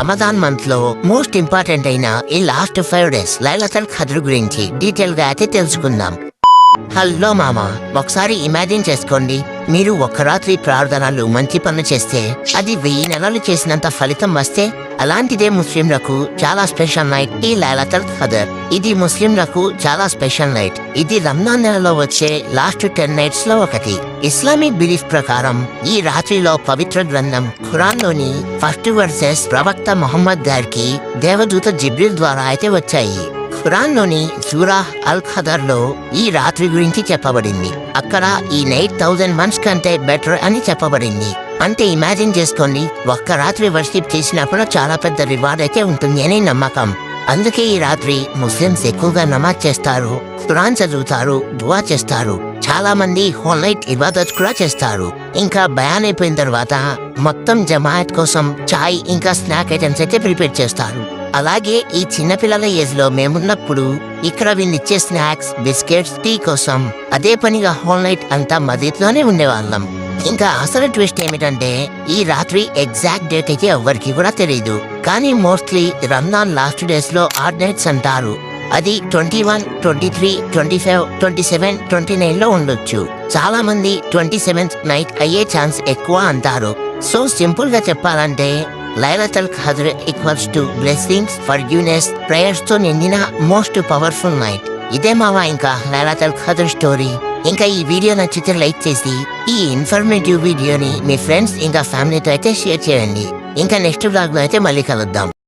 Ramadan month లో most important అయిన ఈ లాస్ట్ 5 days లైలతుల్ ఖద్ర్ గురించి డీటెయిల్ గా అయితే తెలుసుకుందాం. హలో మామ, ఒకసారి ఇమాజిన్ చేసుకోండి, మీరు ఒక్క రాత్రి ప్రార్థనలు మంచి పనులు చేస్తే అది 1000 నెలలు చేసినంత ఫలితం వస్తే, అలాంటిదే ముస్లింలకు చాలా స్పెషల్ నైట్ ఈ లైలతుల్ ఖద్ర్. ఇది ముస్లింలకు చాలా స్పెషల్ నైట్. ఇది రంజాన్ నెలలో వచ్చే లాస్ట్ 10 nights లో ఒకటి. ఇస్లామిక్ బిలీఫ్ ప్రకారం ఈ రాత్రిలో పవిత్ర గ్రంథం ఖురాన్ లోని ఫస్ట్ వర్సెస్ ప్రవక్త మొహమ్మద్ గారికి దేవదూత జిబ్రీల్ ద్వారా అయితే వచ్చాయి. ఖురాన్ లోని సూరా అల్ ఖదర్ లో ఈ రాత్రి గురించి చెప్పబడింది. అక్కడ ఈ నైట్ 1000 months కంటే బెటర్ అని చెప్పబడింది. అంటే ఇమాజిన్ చేసుకోండి, ఒక్క రాత్రి వర్షిప్ చేసినప్పుడు చాలా పెద్ద రివార్డ్ అయితే ఉంటుంది అని నమ్మకం. అందుకే ఈ రాత్రి ముస్లిమ్స్ ఎక్కువగా నమాజ్ చేస్తారు, ఖురాన్ చదువుతారు, దువా చేస్తారు. చాలా మంది హోల్ నైట్ ఇబాదత్ కూడా చేస్తారు. ఇంకా బయాన్ అయిపోయిన తర్వాత మొత్తం జమాయత్ కోసం చాయ్ ఇంకా స్నాక్ ఐటమ్స్ అయితే ప్రిపేర్ చేస్తారు. అలాగే ఈ చిన్నపిల్లల ఏజ్ లో మేమున్నప్పుడు ఇక్కడ వీళ్ళిచ్చే స్నాక్స్, బిస్కెట్స్, టీ కోసం అదే పనిగా హోల్ నైట్ అంతా మదీద్లోనే ఉండేవాళ్ళం. ఇంకా అసలు ట్విస్ట్ ఏమిటంటే, ఈ రాత్రి ఎగ్జాక్ట్ డేట్ అయితే ఎవ్వరికి కూడా తెలియదు. కానీ మోస్ట్లీ రంజాన్ లాస్ట్ డేస్ లో ఆడ్ నైట్స్ అంటారు. అది 21, 23, 25, 27, 29 లో ఉండొచ్చు. చాలా మంది 27th నైట్ అయ్యే ఛాన్స్ ఎక్కువ అంటారు. సో సింపుల్ గా చెప్పాలంటే లైలతుల్ ఖద్ర్ equals to blessings, forgiveness, prayers తో నిండిన మోస్ట్ పవర్ఫుల్ నైట్. ఇదే మావా ఇంకా లైలతుల్ ఖద్ర్ స్టోరీ. ఇంకా ఈ వీడియో నచ్చితే లైక్ చేసి ఈ ఇన్ఫర్మేటివ్ వీడియోని మీ ఫ్రెండ్స్ ఇంకా ఫ్యామిలీతో అయితే షేర్ చేయండి. ఇంకా నెక్స్ట్ బ్లాగ్ లో అయితే మళ్ళీ కలుద్దాం.